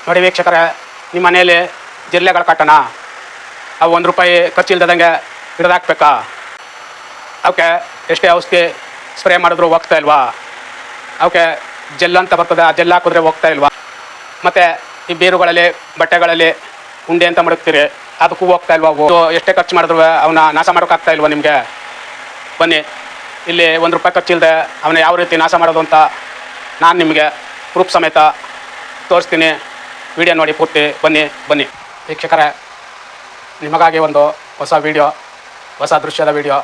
ನೋಡಿ ವೀಕ್ಷಕರೇ, ನಿಮ್ಮ ಮನೆಯಲ್ಲಿ ಜಿರಳೆಗಳು ಕಟ್ಟೋಣ, ಅವು ₹1 ಖರ್ಚಿಲ್ದಂಗೆ ಹಿಡಿದಾಕ್ಬೇಕಾ? ಅವಕ್ಕೆ ಎಷ್ಟೇ ಔಷಧಿ ಸ್ಪ್ರೇ ಮಾಡಿದ್ರು ಹೋಗ್ತಾ ಇಲ್ವಾ? ಅವಕ್ಕೆ ಜೆಲ್ ಅಂತ ಬರ್ತದೆ, ಆ ಜೆಲ್ ಹಾಕಿದ್ರೆ ಹೋಗ್ತಾ ಇಲ್ವಾ? ಮತ್ತು ಈ ಬೀರುಗಳಲ್ಲಿ ಬಟ್ಟೆಗಳಲ್ಲಿ ಉಂಡೆ ಅಂತ ಮಡಗ್ತೀರಿ, ಅದಕ್ಕೂ ಹೋಗ್ತಾ ಇಲ್ವಾ? ಎಷ್ಟೇ ಖರ್ಚು ಮಾಡಿದ್ರು ಅವನ್ನ ನಾಶ ಮಾಡೋಕ್ಕಾಗ್ತಾ ಇಲ್ವಾ ನಿಮಗೆ? ಬನ್ನಿ, ಇಲ್ಲಿ ₹1 ಖರ್ಚಿಲ್ಲದೆ ಅವನ್ನ ಯಾವ ರೀತಿ ನಾಶ ಮಾಡೋದು ಅಂತ ನಾನು ನಿಮಗೆ ಪ್ರೂಫ್ ಸಮೇತ ತೋರಿಸ್ತೀನಿ. ವಿಡಿಯೋ ನೋಡಿ ಪೂರ್ತಿ. ಬನ್ನಿ ವೀಕ್ಷಕರೇ, ನಿಮಗಾಗಿ ಒಂದು ಹೊಸ ವಿಡಿಯೋ, ಹೊಸ ದೃಶ್ಯದ ವಿಡಿಯೋ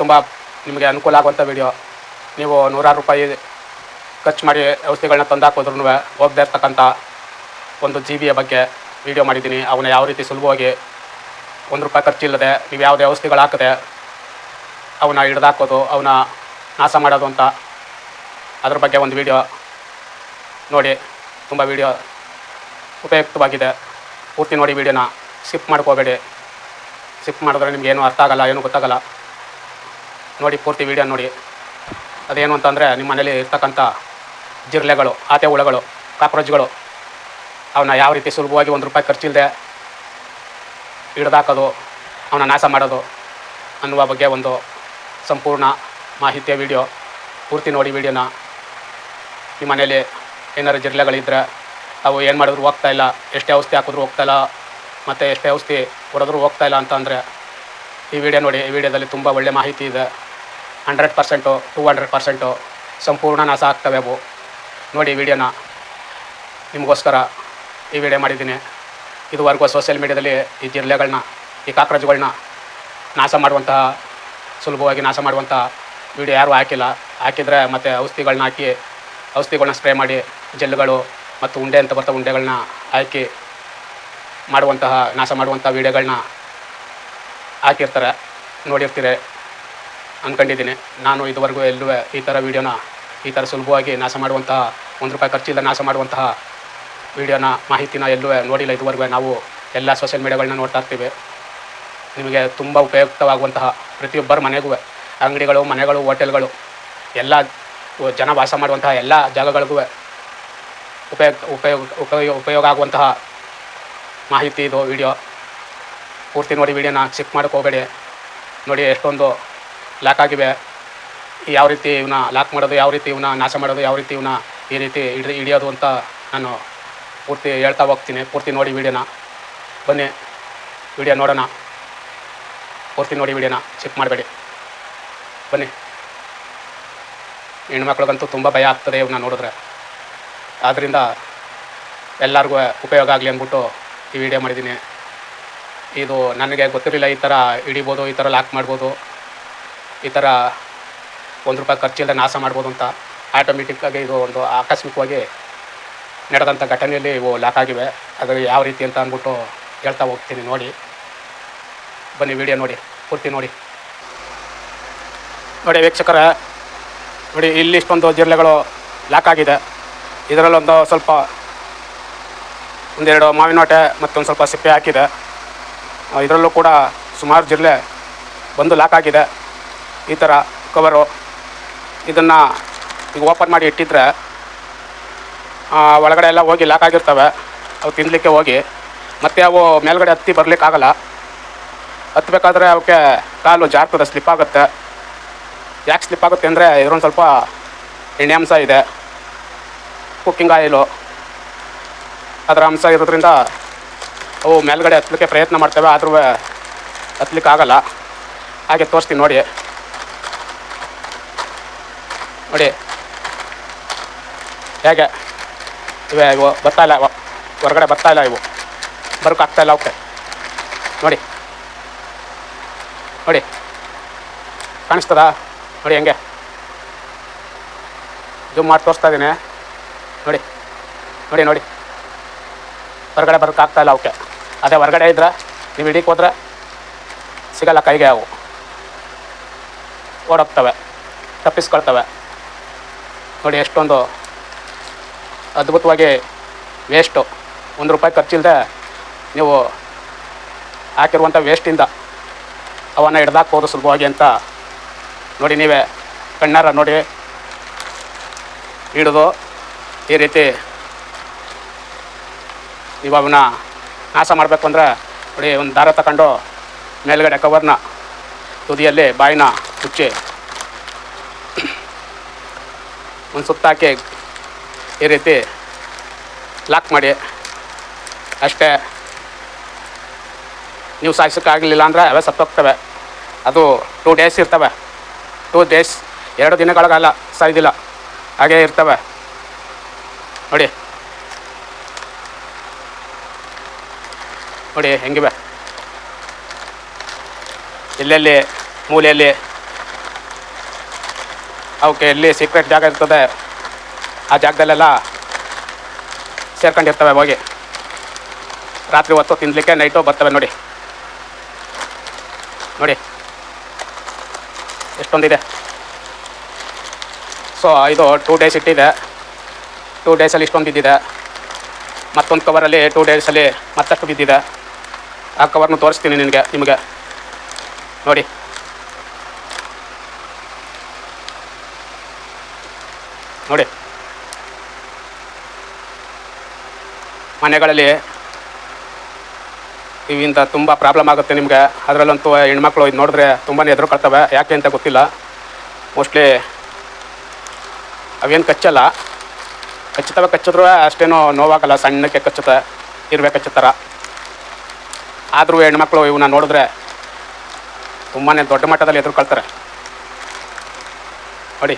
ತುಂಬ ನಿಮಗೆ ಅನುಕೂಲ ಆಗುವಂಥ ವಿಡಿಯೋ. ನೀವು ₹100 ಖರ್ಚು ಮಾಡಿ ಔಷಧಿಗಳನ್ನ ತಂದಾಕೋದ್ರೂ ಹೋಗದೇ ಇರ್ತಕ್ಕಂಥ ಒಂದು ಜೀವಿಯ ಬಗ್ಗೆ ವಿಡಿಯೋ ಮಾಡಿದ್ದೀನಿ. ಅವನ್ನ ಯಾವ ರೀತಿ ಸುಲಭವಾಗಿ ₹1 ಖರ್ಚಿಲ್ಲದೆ ನೀವು ಯಾವುದೇ ಔಷಧಿಗಳು ಹಾಕದೆ ಅವನ್ನ ಹಿಡ್ದಾಕೋದು, ಅವನ್ನ ನಾಶ ಮಾಡೋದು ಅಂತ ಅದ್ರ ಬಗ್ಗೆ ಒಂದು ವಿಡಿಯೋ ನೋಡಿ. ತುಂಬ ವಿಡಿಯೋ ಉಪಯುಕ್ತವಾಗಿದೆ. ಪೂರ್ತಿ ನೋಡಿ ವಿಡಿಯೋನ, ಸ್ಕಿಪ್ ಮಾಡ್ಕೋಬೇಡಿ. ಸ್ಕಿಪ್ ಮಾಡಿದ್ರೆ ನಿಮ್ಗೆ ಏನೂ ಅರ್ಥ ಆಗಲ್ಲ, ಏನೂ ಗೊತ್ತಾಗಲ್ಲ. ನೋಡಿ ಪೂರ್ತಿ ವಿಡಿಯೋ ನೋಡಿ. ಅದೇನು ಅಂತಂದರೆ, ನಿಮ್ಮ ಮನೇಲಿ ಇರ್ತಕ್ಕಂಥ ಜಿರಳೆಗಳು, ಆತೆ ಹುಳಗಳು, ಕಾಕ್ರೋಚ್ಗಳು, ಅವನ್ನ ಯಾವ ರೀತಿ ಸುಲಭವಾಗಿ ₹1 ಖರ್ಚಿಲ್ಲದೆ ಹಿಡ್ದಾಕೋದು, ಅವನ್ನ ನಾಶ ಮಾಡೋದು ಅನ್ನುವ ಬಗ್ಗೆ ಒಂದು ಸಂಪೂರ್ಣ ಮಾಹಿತಿಯ ವಿಡಿಯೋ. ಪೂರ್ತಿ ನೋಡಿ ವಿಡಿಯೋನ. ನಿಮ್ಮ ಮನೇಲಿ ಏನಾದ್ರು ಜಿರಳೆಗಳಿದ್ದರೆ ಅವು ಏನು ಮಾಡಿದ್ರು ಹೋಗ್ತಾ ಇಲ್ಲ, ಎಷ್ಟೇ ಔಷಧಿ ಹಾಕಿದ್ರು ಹೋಗ್ತಾ ಇಲ್ಲ, ಮತ್ತು ಎಷ್ಟೇ ಔಷಧಿ ಹೊಡೆದ್ರೂ ಹೋಗ್ತಾ ಇಲ್ಲ ಅಂತ ಅಂದರೆ ಈ ವಿಡಿಯೋ ನೋಡಿ. ಈ ವಿಡಿಯೋದಲ್ಲಿ ತುಂಬ ಒಳ್ಳೆ ಮಾಹಿತಿ ಇದೆ. 100%, 200% ಸಂಪೂರ್ಣ ನಾಶ ಆಗ್ತವೆ ಅವು. ನೋಡಿ ವಿಡಿಯೋನ, ನಿಮಗೋಸ್ಕರ ಈ ವಿಡಿಯೋ ಮಾಡಿದ್ದೀನಿ. ಇದುವರೆಗೂ ಸೋಷಿಯಲ್ ಮೀಡಿಯಾದಲ್ಲಿ ಈ ಜಿರಳೆಗಳನ್ನ, ಈ ಕಾಕ್ರೋಚ್ಗಳನ್ನ ನಾಶ ಮಾಡುವಂತಹ, ಸುಲಭವಾಗಿ ನಾಶ ಮಾಡುವಂಥ ವಿಡಿಯೋ ಯಾರೂ ಹಾಕಿಲ್ಲ. ಹಾಕಿದರೆ ಮತ್ತು ಔಷಧಿಗಳನ್ನ ಹಾಕಿ, ಔಷಧಿಗಳನ್ನ ಸ್ಪ್ರೇ ಮಾಡಿ, ಜೆಲ್ಗಳು ಮತ್ತು ಉಂಡೆ ಅಂತ ಬರ್ತವೆ, ಉಂಡೆಗಳನ್ನ ಹಾಕಿ ಮಾಡುವಂತಹ, ನಾಶ ಮಾಡುವಂಥ ವಿಡಿಯೋಗಳನ್ನ ಹಾಕಿರ್ತಾರೆ, ನೋಡಿರ್ತೀರಿ ಅಂದ್ಕೊಂಡಿದ್ದೀನಿ. ನಾನು ಇದುವರೆಗೂ ಎಲ್ಲೂ ಈ ಥರ ವಿಡಿಯೋನ, ಈ ಥರ ಸುಲಭವಾಗಿ ನಾಶ ಮಾಡುವಂತಹ, ₹1 ಖರ್ಚಿಲ್ಲ ನಾಶ ಮಾಡುವಂತಹ ವಿಡಿಯೋನ, ಮಾಹಿತಿನ ಎಲ್ಲೂ ನೋಡಿಲ್ಲ ಇದುವರೆಗೂ. ನಾವು ಎಲ್ಲ ಸೋಷಿಯಲ್ ಮೀಡಿಯಾಗಳನ್ನ ನೋಡ್ತಾ ಇರ್ತೀವಿ. ನಿಮಗೆ ತುಂಬ ಉಪಯುಕ್ತವಾಗುವಂತಹ, ಪ್ರತಿಯೊಬ್ಬರ ಮನೆಗೂ, ಅಂಗಡಿಗಳು, ಮನೆಗಳು, ಹೋಟೆಲ್ಗಳು, ಎಲ್ಲ ಜನ ವಾಸ ಮಾಡುವಂತಹ ಎಲ್ಲ ಜಾಗಗಳಿಗೂ ಉಪಯೋಗ ಆಗುವಂತಹ ಮಾಹಿತಿ ಇದು ವಿಡಿಯೋ. ಪೂರ್ತಿ ನೋಡಿ ವಿಡಿಯೋನ, ಚೆಕ್ ಮಾಡೋಕೆ ಹೋಗಬೇಡಿ. ನೋಡಿ ಎಷ್ಟೊಂದು ಲಾಕ್ ಆಗಿವೆ. ಯಾವ ರೀತಿ ಇವನ್ನ ಲಾಕ್ ಮಾಡೋದು, ಯಾವ ರೀತಿ ಇವನ್ನ ನಾಶ ಮಾಡೋದು, ಯಾವ ರೀತಿ ಇವನ್ನ ಈ ರೀತಿ ಹಿಡಿಯೋದು ಅಂತ ನಾನು ಪೂರ್ತಿ ಹೇಳ್ತಾ ಹೋಗ್ತೀನಿ. ಪೂರ್ತಿ ನೋಡಿ ವಿಡಿಯೋನ. ಬನ್ನಿ ವಿಡಿಯೋ ನೋಡೋಣ. ಪೂರ್ತಿ ನೋಡಿ ವಿಡಿಯೋನ, ಚೆಕ್ ಮಾಡಬೇಡಿ. ಬನ್ನಿ. ಹೆಣ್ಮಕ್ಳಿಗಂತೂ ತುಂಬ ಭಯ ಆಗ್ತದೆ ಇವನ್ನ ನೋಡಿದ್ರೆ. ಆದ್ದರಿಂದ ಎಲ್ಲರಿಗೂ ಉಪಯೋಗ ಆಗಲಿ ಅಂದ್ಬಿಟ್ಟು ಈ ವಿಡಿಯೋ ಮಾಡಿದ್ದೀನಿ. ಇದು ನನಗೆ ಗೊತ್ತಿರಲಿಲ್ಲ, ಈ ಥರ ಹಿಡಿಬೋದು, ಈ ಥರ ಲಾಕ್ ಮಾಡ್ಬೋದು, ಈ ಥರ ₹1 ಖರ್ಚಿಲ್ಲದೆ ನಾಶ ಮಾಡ್ಬೋದು ಅಂತ. ಆಟೋಮೆಟಿಕ್ಕಾಗಿ ಇದು ಒಂದು ಆಕಸ್ಮಿಕವಾಗಿ ನಡೆದಂಥ ಘಟನೆಯಲ್ಲಿ ಇವು ಲಾಕ್ ಆಗಿವೆ. ಅದು ಯಾವ ರೀತಿ ಅಂತ ಅಂದ್ಬಿಟ್ಟು ಹೇಳ್ತಾ ಹೋಗ್ತೀನಿ. ನೋಡಿ ಬನ್ನಿ ವಿಡಿಯೋ ನೋಡಿ, ಪೂರ್ತಿ ನೋಡಿ. ನೋಡಿ ವೀಕ್ಷಕರೇ, ನೋಡಿ ಇಲ್ಲಿ ಇಷ್ಟೊಂದು ಜಿರಳೆಗಳು ಲಾಕ್ ಆಗಿದೆ. ಇದರಲ್ಲೊಂದು ಸ್ವಲ್ಪ ಒಂದೆರಡು ಮಾವಿನ ಹೊಟ್ಟೆ ಮತ್ತೊಂದು ಸ್ವಲ್ಪ ಸಿಪ್ಪೆ ಹಾಕಿದೆ. ಇದರಲ್ಲೂ ಕೂಡ ಸುಮಾರು ಜಿರಳೆ ಬಂದು ಲಾಕ್ ಆಗಿದೆ. ಈ ಥರ ಕವರು, ಇದನ್ನು ಈಗ ಓಪನ್ ಮಾಡಿ ಇಟ್ಟಿದ್ರೆ ಒಳಗಡೆ ಎಲ್ಲ ಹೋಗಿ ಲಾಕ್ ಆಗಿರ್ತವೆ. ಅವು ತಿನ್ನಲಿಕ್ಕೆ ಹೋಗಿ ಮತ್ತು ಅವು ಮೇಲ್ಗಡೆ ಹತ್ತಿ ಬರಲಿಕ್ಕಾಗಲ್ಲ. ಹತ್ತಬೇಕಾದ್ರೆ ಅವಕ್ಕೆ ಕಾಲು ಜಾರ್ತದೆ, ಸ್ಲಿಪ್ ಆಗುತ್ತೆ. ಯಾಕೆ ಸ್ಲಿಪ್ ಆಗುತ್ತೆ ಅಂದರೆ ಇದರೊಂದು ಸ್ವಲ್ಪ ಎಣ್ಣೆ ಅಂಶ ಇದೆ, ಕುಕ್ಕಿಂಗ್ ಆಯಿಲು, ಅದರ ಅಂಶ ಇರೋದ್ರಿಂದ ಅವು ಮೇಲ್ಗಡೆ ಹತ್ತಲಿಕ್ಕೆ ಪ್ರಯತ್ನ ಮಾಡ್ತವೆ, ಆದರೂ ಹತ್ತಲಿಕ್ಕೆ ಆಗಲ್ಲ. ಹಾಗೆ ತೋರಿಸ್ತೀನಿ ನೋಡಿ. ನೋಡಿ ಹೇಗೆ ಇವು ಬರ್ತಾಯಿಲ್ಲ, ಹೊರಗಡೆ ಬರ್ತಾಯಿಲ್ಲ, ಇವು ಬರೋಕ್ಕಾಗ್ತಾಯಿಲ್ಲ ಅವಕ್ಕೆ. ನೋಡಿ ನೋಡಿ ಕಾಣಿಸ್ತದಾ? ನೋಡಿ ಹೆಂಗೆ ಜೂಮ್ ಮಾಡಿ ತೋರಿಸ್ತಾ ಇದ್ದೀನಿ. ನೋಡಿ ನೋಡಿ ನೋಡಿ ಹೊರಗಡೆ ಬರೋಕ್ಕಾಗ್ತಾಯಿಲ್ಲ ಅವಕ್ಕೆ. ಅದೇ ಹೊರಗಡೆ ಇದ್ದರೆ ನೀವು ಹಿಡಿಕ್ಕೆ ಹೋದ್ರೆ ಸಿಗಲ್ಲ ಕೈಗೆ, ಅವು ಓಡೋಗ್ತವೆ, ತಪ್ಪಿಸ್ಕೊಳ್ತವೆ. ನೋಡಿ ಎಷ್ಟೊಂದು ಅದ್ಭುತವಾಗಿ ವೇಸ್ಟು, ₹1 ಖರ್ಚಿಲ್ಲದೆ ನೀವು ಹಾಕಿರುವಂಥ ವೇಸ್ಟಿಂದ ಅವನ್ನು ಹಿಡ್ದಾಕ್ಬೋದು ಸುಲಭವಾಗಿ ಅಂತ ನೋಡಿ. ನೀವೇ ಕಣ್ಣಾರ ನೋಡಿ ಹಿಡಿದು ಈ ರೀತಿ ನೀವು ಅವನ್ನ ನಾಶ ಮಾಡಬೇಕು ಅಂದರೆ ನೋಡಿ, ಒಂದು ದಾರ ತಗೊಂಡು ಮೇಲ್ಗಡೆ ಕವರ್ನ ತುದಿಯಲ್ಲಿ ಬಾಯಿನ ಮುಚ್ಚಿ ಒಂದು ಸುತ್ತಾಕಿ ಈ ರೀತಿ ಲಾಕ್ ಮಾಡಿ ಅಷ್ಟೇ. ನೀವು ಸಾಯಿಸೋಕ್ಕಾಗಲಿಲ್ಲ ಅಂದರೆ ಅವೇ ಸತ್ತೋಗ್ತವೆ. ಅದು 2 ಡೇಸ್ ಇರ್ತವೆ. 2 ಡೇಸ್ 2 ದಿನಗಳಿಗಾಲ ಸಾಯ್ದಿಲ್ಲ, ಹಾಗೇ ಇರ್ತವೆ. ನೋಡಿ ನೋಡಿ ಹೆಂಗಿವೆ. ಎಲ್ಲೆಲ್ಲಿ ಮೂಲೆಯಲ್ಲಿ ಅವಕ್ಕೆ ಎಲ್ಲಿ ಸೀಕ್ರೆಟ್ ಜಾಗ ಇರ್ತದೆ ಆ ಜಾಗದಲ್ಲೆಲ್ಲ ಸೇರ್ಕೊಂಡಿರ್ತವೆ. ಹೋಗಿ ರಾತ್ರಿ ಹೊತ್ತು ತಿನ್ನಲಿಕ್ಕೆ ನೈಟು ಬರ್ತವೆ. ನೋಡಿ ನೋಡಿ ಎಷ್ಟೊಂದಿದೆ. ಸೊ ಇದು 2 ಡೇಸ್ ಇಟ್ಟಿದೆ. 2 ಡೇಸಲ್ಲಿ ಇಷ್ಟೊಂದು ಬಿದ್ದಿದೆ. ಮತ್ತೊಂದು ಕವರಲ್ಲಿ 2 ಡೇಸಲ್ಲಿ ಮತ್ತಷ್ಟು ಬಿದ್ದಿದೆ. ಆ ಕವರ್ನು ತೋರಿಸ್ತೀನಿ ನಿಮಗೆ. ನೋಡಿ ನೋಡಿ ಮನೆಗಳಲ್ಲಿ ಇವಿಂದ ತುಂಬ ಪ್ರಾಬ್ಲಮ್ ಆಗುತ್ತೆ ನಿಮಗೆ. ಅದರಲ್ಲಂತೂ ಹೆಣ್ಮಕ್ಳು ಇದು ನೋಡಿದ್ರೆ ತುಂಬಾ ಹೆದರ್ಕೊಳ್ತವೆ. ಯಾಕೆ ಅಂತ ಗೊತ್ತಿಲ್ಲ. ಮೋಸ್ಟ್ಲಿ ಅವೇನು ಕಚ್ಚಲ್ಲ, ಕಚ್ಚಿದ್ರೂ ಅಷ್ಟೇನೂ ನೋವಾಗಲ್ಲ. ಸಣ್ಣಕ್ಕೆ ಕಚ್ಚುತ್ತೆ, ಇರುವೆ ಕಚ್ಚುತ್ತರ. ಆದರೂ ಹೆಣ್ಮಕ್ಳು ಇವನ್ನ ನೋಡಿದ್ರೆ ತುಂಬಾ ದೊಡ್ಡ ಮಟ್ಟದಲ್ಲಿ ಹೆದರ್ಕೊಳ್ತಾರೆ. ನೋಡಿ,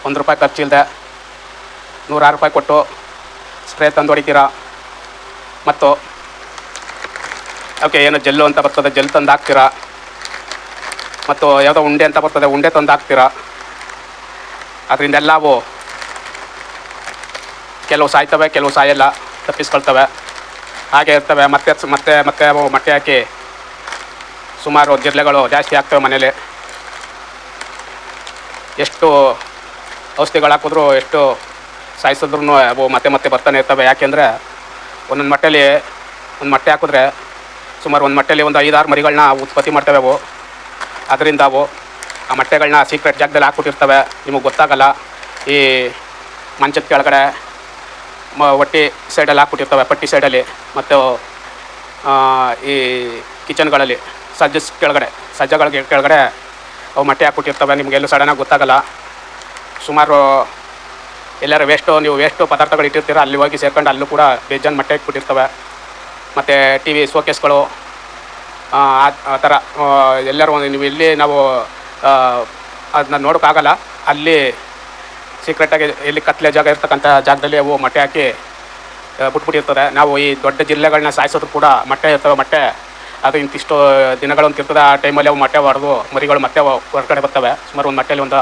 1 ರೂಪಾಯಿ ಖರ್ಚಿಲ್ಲದೆ 106 ರೂಪಾಯಿ ಕೊಟ್ಟು ಸ್ಪ್ರೇ ತಂದು ಹೊಡಿತೀರಾ. ಮತ್ತು ಓಕೆ, ಏನೋ ಜೆಲ್ಲು ಅಂತ ಬರ್ತದೆ, ಜೆಲ್ ತಂದು ಹಾಕ್ತೀರಾ. ಮತ್ತು ಯಾವುದೋ ಉಂಡೆ ಅಂತ ಬರ್ತದೆ, ಉಂಡೆ ತಂದು ಹಾಕ್ತೀರಾ. ಅದರಿಂದೆಲ್ಲವು ಕೆಲವು ಸಾಯ್ತವೆ, ಕೆಲವು ಸಾಯಲ್ಲ, ತಪ್ಪಿಸ್ಕೊಳ್ತವೆ, ಹಾಗೆ ಇರ್ತವೆ. ಮತ್ತೆ ಅವು ಮೊಟ್ಟೆ ಹಾಕಿ ಸುಮಾರು ಜಿರಳೆಗಳು ಜಾಸ್ತಿ ಆಗ್ತವೆ ಮನೇಲಿ. ಎಷ್ಟು ಔಷಧಿಗಳು ಹಾಕಿದ್ರು, ಎಷ್ಟು ಸಾಯಿಸಿದ್ರೂ ಅವು ಮತ್ತೆ ಬರ್ತಾನೆ ಇರ್ತವೆ. ಯಾಕೆಂದರೆ ಒಂದೊಂದು ಮೊಟ್ಟೆಯಲ್ಲಿ ಒಂದು ಮೊಟ್ಟೆ ಹಾಕಿದ್ರೆ ಸುಮಾರು ಒಂದು ಮೊಟ್ಟೆಯಲ್ಲಿ ಒಂದು 5-6 ಮರಿಗಳನ್ನ ಉತ್ಪತ್ತಿ ಮಾಡ್ತವೆ ಅವು. ಅದರಿಂದ ಆ ಮೊಟ್ಟೆಗಳನ್ನ ಸೀಕ್ರೆಟ್ ಜಾಗದಲ್ಲಿ ಹಾಕ್ಬಿಟ್ಟಿರ್ತವೆ, ನಿಮಗೆ ಗೊತ್ತಾಗಲ್ಲ. ಈ ಮಂಚದ ಕೆಳಗಡೆ ಹೊಟ್ಟೆ ಸೈಡಲ್ಲಿ ಹಾಕ್ಬಿಟ್ಟಿರ್ತವೆ, ಪಟ್ಟಿ ಸೈಡಲ್ಲಿ. ಮತ್ತು ಈ ಕಿಚನ್ಗಳಲ್ಲಿ ಸಜ್ಜಗಳ ಕೆಳಗಡೆ ಅವು ಮೊಟ್ಟೆ ಹಾಕ್ಬಿಟ್ಟಿರ್ತವೆ. ನಿಮಗೆಲ್ಲೂ ಸಡನ್ನಾಗಿ ಗೊತ್ತಾಗಲ್ಲ. ಸುಮಾರು ಎಲ್ಲರೂ ನೀವು ವೇಸ್ಟು ಪದಾರ್ಥಗಳು ಇಟ್ಟಿರ್ತೀರ, ಅಲ್ಲಿ ಹೋಗಿ ಸೇರ್ಕೊಂಡು ಅಲ್ಲೂ ಕೂಡ ಬೇಜಾನ್ ಮೊಟ್ಟೆ ಇಟ್ಬಿಟ್ಟಿರ್ತವೆ. ಮತ್ತು TV ಶೋಕೇಸ್ಗಳು ಆ ಥರ ಎಲ್ಲರೂ ನೀವು ಇಲ್ಲಿ ನಾವು ಅದನ್ನ ನೋಡೋಕ್ಕಾಗಲ್ಲ. ಅಲ್ಲಿ ಸೀಕ್ರೆಟಾಗಿ ಎಲ್ಲಿ ಕತ್ಲೆ ಜಾಗ ಇರ್ತಕ್ಕಂಥ ಜಾಗದಲ್ಲಿ ಅವು ಮೊಟ್ಟೆ ಹಾಕಿ ಬಿಟ್ಬಿಟ್ಟಿರ್ತದೆ. ನಾವು ಈ ದೊಡ್ಡ ಜಿಲ್ಲೆಗಳನ್ನ ಸಾಯಿಸೋದ್ರು ಕೂಡ ಮೊಟ್ಟೆ ಇರ್ತವೆ. ಮೊಟ್ಟೆ ಅದು ಇಂತಿಷ್ಟು ದಿನಗಳು ಅಂತ ಇರ್ತದೆ. ಆ ಟೈಮಲ್ಲಿ ಅವು ಮೊಟ್ಟೆ ಹೊಡೆದು ಮರಿಗಳು ಮತ್ತೆ ಹೊರಗಡೆ ಬರ್ತವೆ. ಸುಮಾರು ಒಂದು ಮೊಟ್ಟೆಯಲ್ಲಿ ಒಂದು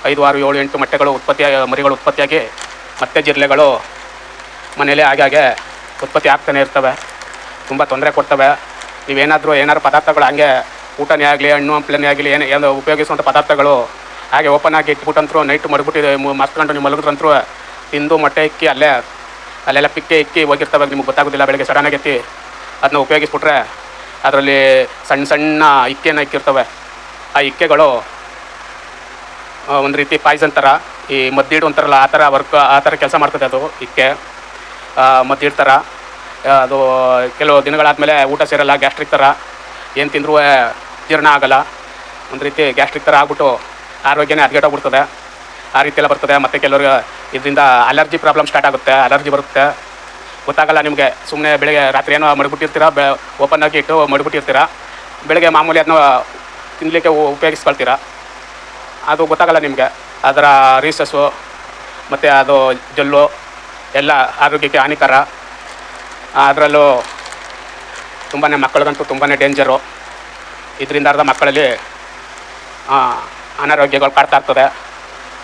5, 6, 7, 8 ಮೊಟ್ಟೆಗಳು ಮರಿಗಳು ಉತ್ಪತ್ತಿಯಾಗಿ ಮತ್ತೆ ಜಿರಳೆಗಳು ಮನೇಲಿ ಹಾಗೆ ಉತ್ಪತ್ತಿ ಆಗ್ತಾನೆ ಇರ್ತವೆ. ತುಂಬ ತೊಂದರೆ ಕೊಡ್ತವೆ. ಏನಾದ್ರು ಪದಾರ್ಥಗಳು ಹಂಗೆ ಊಟನೇ ಆಗಲಿ, ಹಣ್ಣು ಹಂಪಲನೇ ಆಗಲಿ, ಏನು ಉಪಯೋಗಿಸುವಂಥ ಪದಾರ್ಥಗಳು ಹಾಗೆ ಓಪನ್ ಆಗಿ ಇಟ್ಬಿಟ್ಟಂತರೂ ನೈಟ್ ಮಸ್ಕೊಂಡು ನೀವು ಮಲಗಿದ್ರಂತರೂ ತಿಂದು ಮೊಟ್ಟೆ ಇಕ್ಕಿ ಅಲ್ಲೆಲ್ಲ ಪಿಕ್ಕೆ ಇಕ್ಕಿ ಹೋಗಿರ್ತವೆ. ನಿಮ್ಗೆ ಗೊತ್ತಾಗೋದಿಲ್ಲ. ಬೆಳಗ್ಗೆ ಸಡನ್ನಾಗಿ ಎತ್ತಿ ಅದನ್ನ ಉಪಯೋಗಿಸ್ಬಿಟ್ರೆ ಅದರಲ್ಲಿ ಸಣ್ಣ ಇಕ್ಕೆನ ಇಕ್ಕಿರ್ತವೆ. ಆ ಇಕ್ಕೆಗಳು ಒಂದು ರೀತಿ ಪಾಯ್ಸನ್ ಥರ, ಈ ಮದ್ದಿಡು ಅಂತಾರಲ್ಲ ಆ ಥರ ಕೆಲಸ ಮಾಡ್ತದೆ. ಅದು ಇಕ್ಕೆ ಮದ್ದಿಡು ಥರ. ಅದು ಕೆಲವು ದಿನಗಳಾದಮೇಲೆ ಊಟ ಸೇರಲ್ಲ, ಗ್ಯಾಸ್ಟ್ರಿಕ್ ಥರ. ಏನು ತಿಂದರೂ ಜೀರ್ಣ ಆಗೋಲ್ಲ. ಒಂದು ರೀತಿ ಗ್ಯಾಸ್ಟ್ರಿಕ್ ಥರ ಆಗ್ಬಿಟ್ಟು ಆರೋಗ್ಯನೇ ಹದಗೆಟ್ಟೋಗ್ಬಿಡ್ತದೆ. ಆ ರೀತಿಯೆಲ್ಲ ಬರ್ತದೆ. ಮತ್ತು ಕೆಲವ್ರಿಗೆ ಇದರಿಂದ ಅಲರ್ಜಿ ಪ್ರಾಬ್ಲಮ್ ಸ್ಟಾರ್ಟ್ ಆಗುತ್ತೆ, ಅಲರ್ಜಿ ಬರುತ್ತೆ. ಗೊತ್ತಾಗಲ್ಲ ನಿಮಗೆ. ಸುಮ್ಮನೆ ಬೆಳಗ್ಗೆ ರಾತ್ರಿ ಏನೋ ಮಡಿಬಿಟ್ಟಿರ್ತೀರ, ಓಪನ್ ಆಗಿ ಇಟ್ಟು ಮಡಿಬಿಟ್ಟಿರ್ತೀರ. ಬೆಳಗ್ಗೆ ಮಾಮೂಲಿ ಅದನ್ನ ತಿನ್ನಲಿಕ್ಕೆ ಉಪಯೋಗಿಸ್ಕೊಳ್ತೀರ. ಅದು ಗೊತ್ತಾಗಲ್ಲ ನಿಮಗೆ. ಅದರ ರೀಸಸ್ಸು ಮತ್ತು ಅದು ಜೊಲ್ಲು ಎಲ್ಲ ಆರೋಗ್ಯಕ್ಕೆ ಹಾನಿಕರ. ಅದರಲ್ಲೂ ಮಕ್ಕಳಿಗಂತೂ ತುಂಬಾ ಡೇಂಜರು. ಇದರಿಂದ ಅರ್ಧ ಮಕ್ಕಳಲ್ಲಿ ಅನಾರೋಗ್ಯಗಳು ಕಾಡ್ತಾ ಇರ್ತದೆ.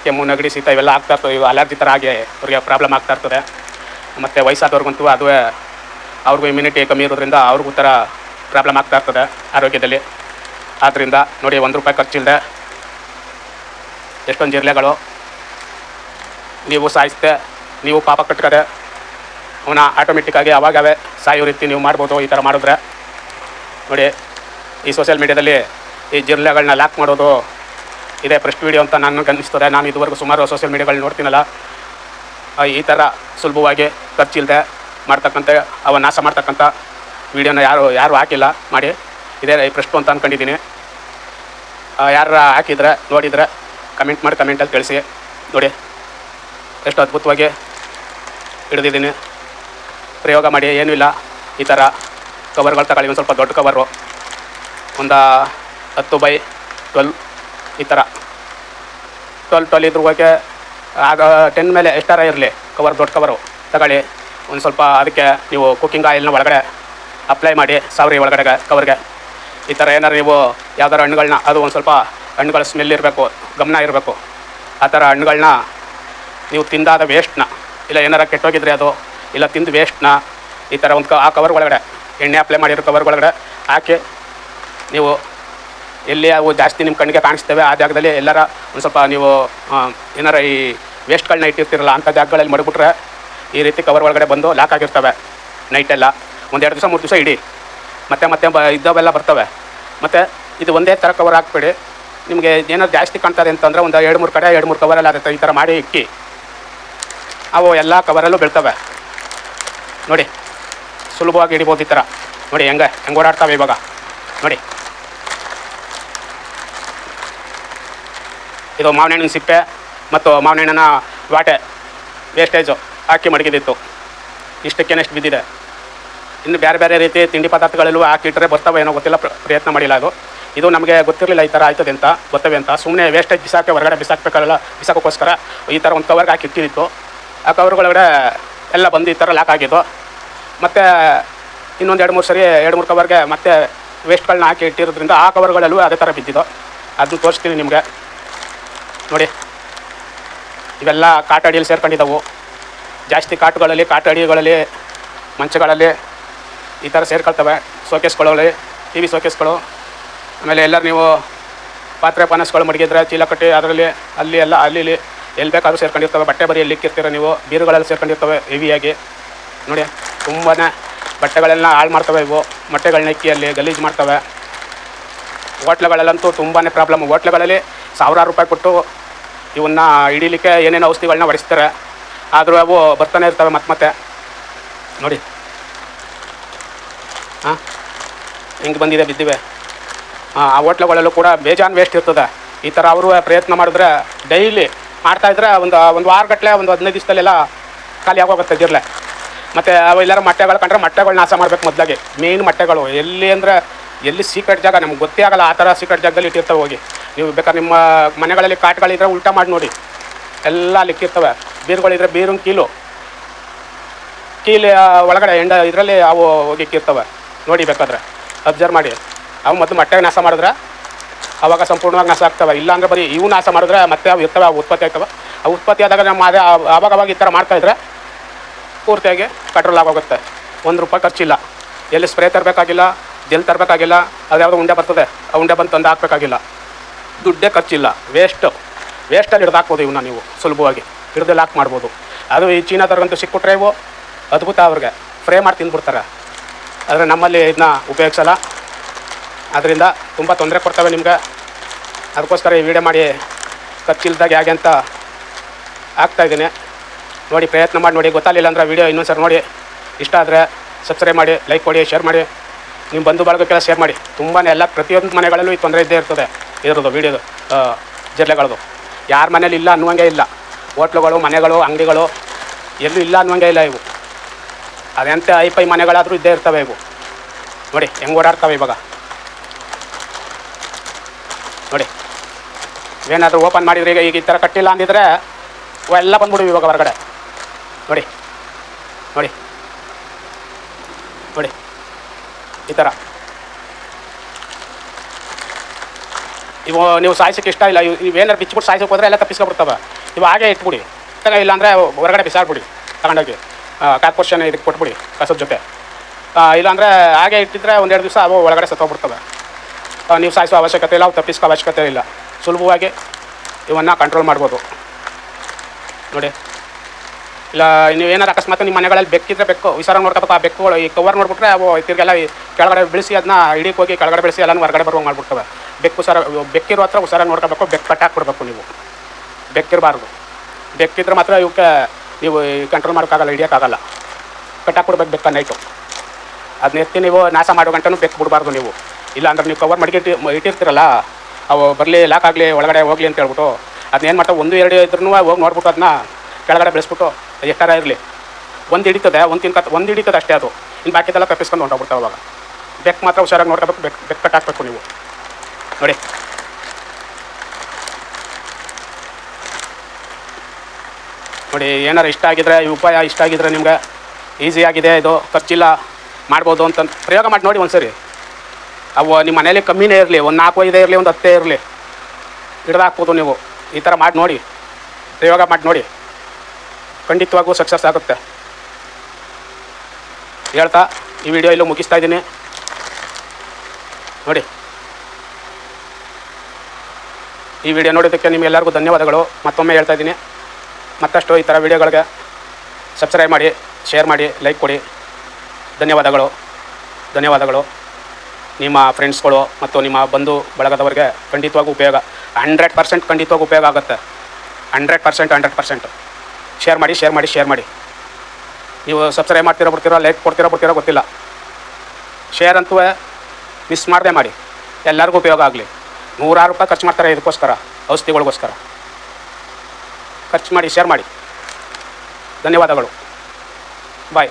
ಕೆಮ್ಮು, ನೆಗಡಿ, ಶೀತ ಇವೆಲ್ಲ ಆಗ್ತಾಯಿರ್ತವೆ. ಇವು ಅಲರ್ಜಿ ಥರ ಆಗಿ ಅವ್ರಿಗೆ ಪ್ರಾಬ್ಲಮ್ ಆಗ್ತಾಯಿರ್ತದೆ. ಮತ್ತು ವಯಸ್ಸಾದವ್ರಿಗಂತೂ ಅದುವೇ ಅವ್ರಿಗೂ ಇಮ್ಯುನಿಟಿ ಕಮ್ಮಿ ಇರೋದ್ರಿಂದ ಅವ್ರಿಗೂ ಥರ ಪ್ರಾಬ್ಲಮ್ ಆಗ್ತಾಯಿರ್ತದೆ ಆರೋಗ್ಯದಲ್ಲಿ. ಆದ್ದರಿಂದ ನೋಡಿ, 1 ರೂಪಾಯಿ ಖರ್ಚಿಲ್ಲದೆ ಎಷ್ಟೊಂದು ಜಿರಳೆಗಳು ನೀವು ಸಾಯಿಸ್ದೆ, ನೀವು ಪಾಪ ಕಟ್ಕದೆ ಅವನ್ನ ಆಟೋಮೆಟಿಕ್ಕಾಗಿ ಅವಾಗವೇ ಸಾಯೋ ರೀತಿ ನೀವು ಮಾಡ್ಬೋದು ಈ ಥರ ಮಾಡಿದ್ರೆ. ನೋಡಿ, ಈ ಸೋಷಿಯಲ್ ಮೀಡ್ಯಾದಲ್ಲಿ ಈ ಜಿರಳೆಗಳನ್ನ ಲಾಕ್ ಮಾಡೋದು ಇದೇ ಫಸ್ಟ್ ವೀಡಿಯೋ ಅಂತ ನನಗೆ ಅನ್ನಿಸ್ತದೆ. ನಾನು ಇದುವರೆಗೂ ಸುಮಾರು ಸೋಷಿಯಲ್ ಮೀಡ್ಯಾಗಳು ನೋಡ್ತೀನಲ್ಲ, ಈ ಥರ ಸುಲಭವಾಗಿ ಖರ್ಚಿಲ್ಲದೆ ಮಾಡ್ತಕ್ಕಂಥ ಅವ ನಾಶ ಮಾಡ್ತಕ್ಕಂಥ ವೀಡಿಯೋನ ಯಾರು ಹಾಕಿಲ್ಲ, ಮಾಡಿ. ಇದೇ ಪ್ರಶ್ನೆ ಅಂತ ಅಂದ್ಕೊಂಡಿದ್ದೀನಿ. ಯಾರು ಹಾಕಿದ್ರೆ ನೋಡಿದರೆ ಕಮೆಂಟ್ ಮಾಡಿ, ಕಮೆಂಟಲ್ಲಿ ತಿಳಿಸಿ. ನೋಡಿ ಎಷ್ಟು ಅದ್ಭುತವಾಗಿ ಹಿಡಿದಿದ್ದೀನಿ. ಪ್ರಯೋಗ ಮಾಡಿ, ಏನೂ ಇಲ್ಲ. ಈ ಥರ ಕವರ್ಗಳು ತಗೊಳ್ಳಿ, ಒಂದು ಸ್ವಲ್ಪ ದೊಡ್ಡ ಕವರು, ಒಂದು 10x12 ಈ ಥರ 12 ಇದ್ರ ಬಗ್ಗೆ ಆಗ 10 ಮೇಲೆ ಎಷ್ಟಾರ ಇರಲಿ ಕವರ್, ದೊಡ್ಡ ಕವರು ತಗೊಳ್ಳಿ. ಒಂದು ಸ್ವಲ್ಪ ಅದಕ್ಕೆ ನೀವು ಕುಕ್ಕಿಂಗ್ ಆಯಿಲ್ನ ಒಳಗಡೆ ಅಪ್ಲೈ ಮಾಡಿ, ಸಾವ್ರಿ ಒಳಗಡೆ ಕವರ್ಗೆ. ಈ ಥರ ಏನಾರು ನೀವು ಯಾವ್ದಾರು ಹಣ್ಣುಗಳನ್ನ, ಅದು ಒಂದು ಸ್ವಲ್ಪ ಹಣ್ಣುಗಳ ಸ್ಮೆಲ್ ಇರಬೇಕು, ಗಮನ ಇರಬೇಕು. ಆ ಥರ ಹಣ್ಣುಗಳನ್ನ ನೀವು ತಿಂದಾದ ವೇಸ್ಟ್ನ, ಇಲ್ಲ ಏನಾರ ಕೆಟ್ಟೋಗಿದ್ರೆ ಅದು, ಇಲ್ಲ ತಿಂದು ವೇಸ್ಟ್ನ ಈ ಥರ ಒಂದು ಆ ಕವರ್ ಒಳಗಡೆ, ಎಣ್ಣೆ ಅಪ್ಲೈ ಮಾಡಿರೋ ಕವರ್ ಒಳಗಡೆ ಹಾಕಿ, ನೀವು ಎಲ್ಲಿ ಅವು ಜಾಸ್ತಿ ನಿಮ್ಮ ಕಣ್ಣಿಗೆ ಕಾಣಿಸ್ತೇವೆ ಆ ಜಾಗದಲ್ಲಿ ಎಲ್ಲರ ಒಂದು ಸ್ವಲ್ಪ ನೀವು ಏನಾರ ಈ ವೇಸ್ಟ್ಗಳನ್ನ ಇಟ್ಟಿರ್ತಿರಲ್ಲ ಅಂಥ ಜಾಗಗಳಲ್ಲಿ ಮಡಗ್ಬಿಟ್ರೆ ಈ ರೀತಿ ಕವರ್ ಒಳಗಡೆ ಬಂದು ಲಾಕ್ ಆಗಿರ್ತವೆ. ನೈಟೆಲ್ಲ 1-2 ದಿವಸ 3 ದಿವಸ ಇಡಿ, ಮತ್ತೆ ಇದ್ದವೆಲ್ಲ ಬರ್ತವೆ. ಮತ್ತು ಇದು ಒಂದೇ ಥರ ಕವರ್ ಹಾಕ್ಬೇಡಿ. ನಿಮಗೆ ಏನಾದ್ರು ಜಾಸ್ತಿ ಕಾಣ್ತದೆ ಅಂತಂದರೆ ಒಂದು 2-3 ಕಡೆ 2-3 ಕವರಲ್ಲಿ ಆಗುತ್ತೆ. ಈ ಥರ ಮಾಡಿ ಇಕ್ಕಿ, ಅವು ಎಲ್ಲ ಕವರಲ್ಲೂ ಬೀಳ್ತವೆ. ನೋಡಿ ಸುಲಭವಾಗಿ ಹಿಡಿಬೋದು ಈ ಥರ. ನೋಡಿ ಹೆಂಗೆ ಓಡಾಡ್ತವೆ ಇವಾಗ. ನೋಡಿ ಇದು ಮಾವಿನ ಹಣ್ಣಿನ ಸಿಪ್ಪೆ ಮತ್ತು ಮಾವಿನ ಹಣ್ಣಿನ ವಾಟೆ ವೇಸ್ಟೇಜು ಹಾಕಿ ಮಡಗಿದಿತ್ತು. ಇಷ್ಟಕ್ಕೇನೆ ಎಷ್ಟು ಬಿದ್ದಿದೆ. ಇನ್ನು ಬೇರೆ ಬೇರೆ ರೀತಿ ತಿಂಡಿ ಪದಾರ್ಥಗಳೆಲ್ಲೂ ಹಾಕಿಟ್ರೆ ಬರ್ತವೆ ಏನೋ ಗೊತ್ತಿಲ್ಲ, ಪ್ರಯತ್ನ ಮಾಡಿಲ್ಲ. ಇದು ನಮಗೆ ಗೊತ್ತಿರಲಿಲ್ಲ ಈ ಥರ ಆಯ್ತದೆ ಅಂತ, ಬರ್ತವೆ ಅಂತ. ಸುಮ್ಮನೆ ವೇಸ್ಟೇಜ್ ಬಿಸಾಕಿ ಹೊರಗಡೆ ಬಿಸಾಕಬೇಕಲ್ಲ, ಬಿಸಾಕೋಕ್ಕೋಸ್ಕರ ಈ ಥರ ಒಂದು ಕವರ್ಗೆ ಹಾಕಿ ಇಟ್ಟಿತ್ತು. ಆ ಕವರ್ಗಳೊಳಗಡೆ ಎಲ್ಲ ಬಂದು ಈ ಥರ ಲಾಕ್ ಆಗಿದ್ದು. ಮತ್ತು ಇನ್ನೊಂದು 2-3 ಸರಿ 2-3 ಕವರ್ಗೆ ಮತ್ತೆ ವೇಸ್ಟ್ಗಳನ್ನ ಹಾಕಿ ಇಟ್ಟಿರೋದ್ರಿಂದ ಆ ಕವರ್ಗಳಲ್ಲೂ ಅದೇ ಥರ ಬಿದ್ದಿದ್ದು. ಅದನ್ನು ತೋರಿಸ್ತೀನಿ ನಿಮಗೆ. ನೋಡಿ ಇವೆಲ್ಲ ಕಾಟ ಅಡಿಯಲ್ಲಿ ಸೇರ್ಕೊಂಡಿದ್ದವು. ಜಾಸ್ತಿ ಕಾಟುಗಳಲ್ಲಿ, ಕಾಟ ಅಡಿಗಳಲ್ಲಿ, ಮಂಚಗಳಲ್ಲಿ ಈ ಥರ ಸೇರ್ಕೊಳ್ತವೆ. ಶೋಕೇಸ್ಗಳಲ್ಲಿ, TV ಶೋಕೇಸ್ಗಳು, ಆಮೇಲೆ ಎಲ್ಲರೂ ನೀವು ಪಾತ್ರೆ ಪಾನಸ್ಗಳು ಮಡಗಿದ್ರೆ ಚೀಲ ಕಟ್ಟಿ ಅದರಲ್ಲಿ ಅಲ್ಲಿ ಎಲ್ಲಿ ಬೇಕಾದ್ರೂ ಸೇರ್ಕೊಂಡಿರ್ತವೆ. ಬಟ್ಟೆ ಬರಿ ಎಲ್ಲಿ ಇಕ್ಕಿರ್ತೀರ ನೀವು, ಬೀರುಗಳೆಲ್ಲ ಸೇರ್ಕೊಂಡಿರ್ತವೆ ಹೆವಿಯಾಗಿ. ನೋಡಿ ತುಂಬಾ ಬಟ್ಟೆಗಳೆಲ್ಲ ಹಾಳು ಮಾಡ್ತವೆ ಇವು. ಮೊಟ್ಟೆಗಳನ್ನ ಇಕ್ಕಿ ಅಲ್ಲಿ ಗಲೀಜು ಮಾಡ್ತವೆ. ಹೋಟ್ಲುಗಳಲ್ಲಂತೂ ತುಂಬಾ ಪ್ರಾಬ್ಲಮ್. ಹೋಟ್ಲುಗಳಲ್ಲಿ ಸಾವಿರಾರು ರೂಪಾಯಿ ಕೊಟ್ಟು ಇವನ್ನ ಹಿಡೀಲಿಕ್ಕೆ ಏನೇನು ಔಷಧಿಗಳನ್ನ ಹೊಡಿಸ್ತಾರೆ, ಆದರೂ ಅವು ಬರ್ತಾನೆ ಇರ್ತವೆ ಮತ್ತೆ. ನೋಡಿ ಹಿಂಗೆ ಬಂದಿದೆ, ಬಿದ್ದಿವೆ. ಆ ಹೋಟ್ಲುಗಳಲ್ಲೂ ಕೂಡ ಬೇಜಾನ್ ವೇಸ್ಟ್ ಇರ್ತದೆ. ಈ ಥರ ಅವರು ಪ್ರಯತ್ನ ಮಾಡಿದ್ರೆ ಡೈಲಿ ಮಾಡ್ತಾಯಿದ್ರೆ ಒಂದು ವಾರಗಟ್ಟಲೆ, ಒಂದು 15 ದಿವಸದಲ್ಲೆಲ್ಲ ಖಾಲಿ ಆಗೋಗುತ್ತೆ ಜಿರ್ಲೆ. ಮತ್ತು ಅವು ಎಲ್ಲರೂ ಮೊಟ್ಟೆಗಳು ಕಂಡ್ರೆ ಮೊಟ್ಟೆಗಳು ನಾಶ ಮಾಡಬೇಕು ಮೊದಲಾಗಿ. ಮೇನ್ ಮೊಟ್ಟೆಗಳು ಎಲ್ಲಿ ಅಂದರೆ ಎಲ್ಲಿ ಸೀಕ್ರೆಟ್ ಜಾಗ ನಮ್ಗೆ ಗೊತ್ತೇ ಆಗಲ್ಲ, ಆ ಥರ ಸೀಕ್ರೆಟ್ ಜಾಗದಲ್ಲಿ ಇಟ್ಟಿರ್ತವೆ. ಹೋಗಿ ನೀವು ಬೇಕಾದ್ರೆ ನಿಮ್ಮ ಮನೆಗಳಲ್ಲಿ ಕಾಟುಗಳಿದ್ರೆ ಉಲ್ಟಾ ಮಾಡಿ ನೋಡಿ, ಎಲ್ಲ ಅಲ್ಲಿಕ್ಕಿರ್ತವೆ. ಬೀರುಗಳಿದ್ರೆ ಬೀರಿನ ಕೀಲು ಒಳಗಡೆ ಇದರಲ್ಲಿ ಅವು ಹೋಗಿ ಇಕ್ಕಿರ್ತವೆ. ನೋಡಿ ಬೇಕಾದ್ರೆ ಅಬ್ಸರ್ವ್ ಮಾಡಿ. ಅವು ಮೊದಲು ಮೊಟ್ಟೆಗೆ ನಾಶ ಮಾಡಿದ್ರೆ ಅವಾಗ ಸಂಪೂರ್ಣವಾಗಿ ನಾಶ ಆಗ್ತವೆ. ಇಲ್ಲಾಂದರೆ ಬರೀ ಇವು ನಾಶ ಮಾಡಿದ್ರೆ ಮತ್ತೆ ಅವು ಇರ್ತವೆ, ಅವು ಉತ್ಪತ್ತಿ ಆಗ್ತವೆ. ಅವು ಉತ್ಪತ್ತಿ ಆದಾಗ ನಮ್ಮ ಅದೇ ಆವಾಗ ಈ ಥರ ಮಾಡ್ತಾಯಿದ್ರೆ ಪೂರ್ತಿಯಾಗಿ ಕಂಟ್ರೋಲ್ ಆಗೋಗುತ್ತೆ. ₹1 ಖರ್ಚಿಲ್ಲ. ಎಲ್ಲಿ ಸ್ಪ್ರೇ ತರಬೇಕಾಗಿಲ್ಲ, ಜೆಲ್ ತರಬೇಕಾಗಿಲ್ಲ, ಅದ್ಯಾವುದೋ ಉಂಡೆ ಬರ್ತದೆ, ಆ ಉಂಡೆ ಬಂದು ತಂದು ಹಾಕಬೇಕಾಗಿಲ್ಲ. ದುಡ್ಡೇ ಖರ್ಚಿಲ್ಲ. ವೇಸ್ಟಲ್ಲಿ ಹಿಡ್ದು ಹಾಕ್ಬೋದು ಇವನ್ನ. ನೀವು ಸುಲಭವಾಗಿ ಹಿಡ್ದು ಲಾಕ್ ಮಾಡ್ಬೋದು. ಅದು ಈ ಚೀನಾದವ್ರಿಗಂತೂ ಸಿಕ್ಬಿಟ್ರೆ ಇವು ಅದ್ಭುತ. ಅವ್ರಿಗೆ ಫ್ರೈ ಮಾಡಿ ತಿಂದ್ಬಿಡ್ತಾರೆ. ಆದರೆ ನಮ್ಮಲ್ಲಿ ಇದನ್ನ ಉಪಯೋಗಿಸಲ್ಲ. ಅದರಿಂದ ತುಂಬ ತೊಂದರೆ ಕೊಡ್ತವೆ ನಿಮಗೆ. ಅದಕ್ಕೋಸ್ಕರ ಈ ವಿಡಿಯೋ ಮಾಡಿ ಖರ್ಚಿಲ್ದಾಗ ಹೇಗೆ ಅಂತ ಹಾಕ್ತಾಯಿದ್ದೀನಿ. ನೋಡಿ ಪ್ರಯತ್ನ ಮಾಡಿ ನೋಡಿ. ಗೊತ್ತಾಗಲಿಲ್ಲ ಅಂದರೆ ವಿಡಿಯೋ ಇನ್ನೊಂದು ಸರಿ ನೋಡಿ. ಇಷ್ಟ ಆದರೆ ಸಬ್ಸ್ಕ್ರೈಬ್ ಮಾಡಿ, ಲೈಕ್ ಕೊಡಿ, ಶೇರ್ ಮಾಡಿ, ನಿಮ್ಮ ಬಂಧು ಬಳಗಕ್ಕೆಲ್ಲ ಶೇರ್ ಮಾಡಿ. ತುಂಬಾ ಎಲ್ಲ ಪ್ರತಿಯೊಂದು ಮನೆಗಳಲ್ಲೂ ಈ ತೊಂದರೆ ಇದ್ದೇ ಇರ್ತದೆ. ಇರೋದು ವೀಡಿಯೋದು ಜಿರಳೆಗಳದು ಯಾರ ಮನೇಲಿ ಇಲ್ಲ ಅನ್ನುವಂಗೆ ಇಲ್ಲ. ಹೋಟ್ಲುಗಳು, ಮನೆಗಳು, ಅಂಗಡಿಗಳು ಎಲ್ಲೂ ಇಲ್ಲ ಅನ್ನುವಂಗೆ ಇಲ್ಲ ಇವು. ಅದೆಂತ ಐಪೈ ಮನೆಗಳಾದರೂ ಇದ್ದೇ ಇರ್ತವೆ ಇವು. ನೋಡಿ ಹೆಂಗೆ ಓಡಾಡ್ತವೆ ಇವಾಗ. ನೋಡಿ ಏನಾದರೂ ಓಪನ್ ಮಾಡಿದರೆ ಈಗ ಈ ಥರ ಕಟ್ಟಿಲ್ಲ ಅಂದಿದ್ರೆ ಎಲ್ಲ ಬಂದ್ಬಿಡು ಇವಾಗ ಹೊರಗಡೆ. ನೋಡಿ ನೋಡಿ ನೋಡಿ ಈ ಥರ ಇವು ನೀವು ಸಾಯಿಸೋಕ್ಕೆ ಇಷ್ಟ ಇಲ್ಲ. ಇವೇನಾರು ಬಿಚ್ಚಿಬಿಟ್ಟು ಸಾಯಿಸೋಕೆ ಹೋದರೆ ಎಲ್ಲ ತಪ್ಪಿಸ್ಕೊಬಿಡ್ತವೆ. ಇವು ಹಾಗೆ ಇಟ್ಬಿಡಿ. ಇಲ್ಲಾಂದರೆ ಹೊರಗಡೆ ಬಿಸಾಡ್ಬಿಡಿ. ತಗೊಂಡೋಗಿ ಕಾರ್ಪೊರೇಷನ್ ಇದಕ್ಕೆ ಕೊಟ್ಬಿಡಿ ಕಸದ ಜೊತೆ. ಇಲ್ಲಾಂದರೆ ಹಾಗೆ ಇಟ್ಟಿದ್ರೆ 1-2 ದಿವಸ ಅವು ಒಳಗಡೆ ಸತ್ತೋಗ್ಬಿಡ್ತವೆ. ನೀವು ಸಾಯಿಸೋ ಅವಶ್ಯಕತೆ ಇಲ್ಲ, ಅವು ತಪ್ಪಿಸ್ಕೋ ಅವಶ್ಯಕತೆ ಇಲ್ಲ. ಸುಲಭವಾಗಿ ಇವನ್ನು ಕಂಟ್ರೋಲ್ ಮಾಡ್ಬೋದು. ನೋಡಿ ಇಲ್ಲ ನೀವೇನಾರು ಅಕಸ್ಮಾತ್ ನಿಮ್ಮ ಮನೆಗಳಲ್ಲಿ ಬೆಕ್ಕಿದ್ರೆ ಬೆಕ್ಕು ಹುಷಾರಾಗಿ ನೋಡ್ಕೋಬೇಕು. ಆ ಬೆಕ್ಕುಗಳು ಈ ಕವರ್ ನೋಡ್ಬಿಟ್ರೆ ಅವು ತಿರ್ಗೆಲ್ಲ ಕೆಳಗಡೆ ಬೆಳೆಸಿ ಅದನ್ನ ಹಿಡಿಯೋಕೆ ಹೋಗಿ ಕೆಳಗಡೆ ಬೆಳೆಸಿ ಎಲ್ಲನೂ ಹೊರಗಡೆ ಬರುವಂಗೆ ಮಾಡ್ಬಿಡ್ತವೆ. ಬೆಕ್ಕಿರೋ ಹತ್ರ ಹುಷಾರಾಗಿ ನೋಡ್ಕೋಬೇಕು. ಬೆಕ್ಕು ಕಟ್ಟಾಕ್ಬಿಡ್ಬೇಕು ನೀವು. ಬೆಕ್ಕಿರಬಾರ್ದು. ಬೆಕ್ಕಿದ್ರೆ ಮಾತ್ರ ಇವಕ್ಕೆ ನೀವು ಕಂಟ್ರೋಲ್ ಮಾಡೋಕ್ಕಾಗಲ್ಲ, ಹಿಡಿಯೋಕ್ಕಾಗಲ್ಲ. ಕಟ್ಟಾಕ್ಬಿಡ್ಬೇಕು ಬೇಕಾ ನೈಟು. ಅದನ್ನ ಎತ್ತಿ ನೀವು ನಾಶ ಮಾಡೋ ಗಂಟನೂ ಬೇಕು ಬಿಡಬಾರ್ದು ನೀವು. ಇಲ್ಲ ಅಂದ್ರೆ ನೀವು ಕವರ್ ಇಟ್ಟಿರ್ತೀರಲ್ಲ, ಅವು ಬರಲಿ ಲಾಕ್ ಆಗಲಿ ಒಳಗಡೆ ಹೋಗಲಿ ಅಂತ ಹೇಳ್ಬಿಟ್ಟು ಅದನ್ನೇನು ಮಾಡ್ತಾವೆ, 1-2 ಇದ್ರೂ ಹೋಗಿ ನೋಡ್ಬಿಟ್ಟು ಅದನ್ನ ಕೆಳಗಡೆ ಬೆಳೆಸ್ಬಿಟ್ಟು ಎಷ್ಟಾರ ಇರಲಿ ಒಂದು ಹಿಡಿತದೆ, ಒಂದು ಹಿಡಿತದೆ ಅಷ್ಟೇ. ಅದು ಇನ್ನು ಬಾಕಿದೆಲ್ಲ ತಪ್ಪಿಸ್ಕೊಂಡು ಹೊಂಟೋಗ್ಬಿಡ್ತಾವೆ. ಅವಾಗ ಬೆಕ್ ಮಾತ್ರ ಹುಷಾರಾಗಿ ನೋಡ್ಕೋಬೇಕು. ಬೆಕ್ ಕಟ್ಟಾಕಬೇಕು ನೀವು ನೋಡಿ. ನೋಡಿ, ಏನಾರು ಇಷ್ಟ ಆಗಿದ್ರೆ, ಈ ಉಪಾಯ ಇಷ್ಟ ಆಗಿದ್ರೆ ನಿಮ್ಗೆ ಈಸಿಯಾಗಿದೆ, ಇದು ಖರ್ಚಿಲ್ಲ, ಮಾಡ್ಬೋದು ಅಂತ ಪ್ರಯೋಗ ಮಾಡಿ ನೋಡಿ ಒಂದು ಸರಿ. ಅವು ನಿಮ್ಮ ಮನೇಲಿ ಕಮ್ಮಿನೇ ಇರಲಿ, ಒಂದು 4-5 ಇರಲಿ, ಒಂದು 10 ಇರಲಿ, ಹಿಡ್ದಾಕ್ಬೋದು ನೀವು. ಈ ಥರ ಮಾಡಿ ನೋಡಿ, ಪ್ರಯೋಗ ಮಾಡಿ ನೋಡಿ, ಖಂಡಿತವಾಗೂ ಸಕ್ಸಸ್ ಆಗುತ್ತೆ ಹೇಳ್ತಾ ಈ ವಿಡಿಯೋ ಇಲ್ಲೂ ಮುಗಿಸ್ತಾ ಇದ್ದೀನಿ. ನೋಡಿ, ಈ ವಿಡಿಯೋ ನೋಡೋದಕ್ಕೆ ನಿಮಗೆಲ್ಲರಿಗೂ ಧನ್ಯವಾದಗಳು. ಮತ್ತೊಮ್ಮೆ ಹೇಳ್ತಾ ಇದ್ದೀನಿ, ಮತ್ತಷ್ಟು ಈ ಥರ ವಿಡಿಯೋಗಳಿಗೆ ಸಬ್ಸ್ಕ್ರೈಬ್ ಮಾಡಿ, ಶೇರ್ ಮಾಡಿ, ಲೈಕ್ ಕೊಡಿ. ಧನ್ಯವಾದಗಳು. ನಿಮ್ಮ ಫ್ರೆಂಡ್ಸ್ಗಳು ಮತ್ತು ನಿಮ್ಮ ಬಂಧು ಬಳಗದವರಿಗೆ ಖಂಡಿತವಾಗೂ ಉಪಯೋಗ, 100% ಖಂಡಿತವಾಗೂ ಉಪಯೋಗ ಆಗುತ್ತೆ. 100% ಶೇರ್ ಮಾಡಿ. ನೀವು ಸಬ್ಸ್ಕ್ರೈಬ್ ಮಾಡ್ತೀರೋ ಲೈಕ್ ಕೊಡ್ತೀರೋ ಗೊತ್ತಿಲ್ಲ. ಶೇರ್ ಅಂತೂ ಮಿಸ್ ಮಾಡದೆ ಮಾಡಿ, ಎಲ್ಲರಿಗೂ ಉಪಯೋಗ ಆಗಲಿ. 100 ರೂಪಾಯಿ ಖರ್ಚು ಮಾಡ್ತಾರೆ ಇದಕ್ಕೋಸ್ಕರ, ಔಷಧಿಗಳಿಗೋಸ್ಕರ. ಖರ್ಚು ಮಾಡಿ, ಶೇರ್ ಮಾಡಿ. ಧನ್ಯವಾದಗಳು. ಬಾಯ್.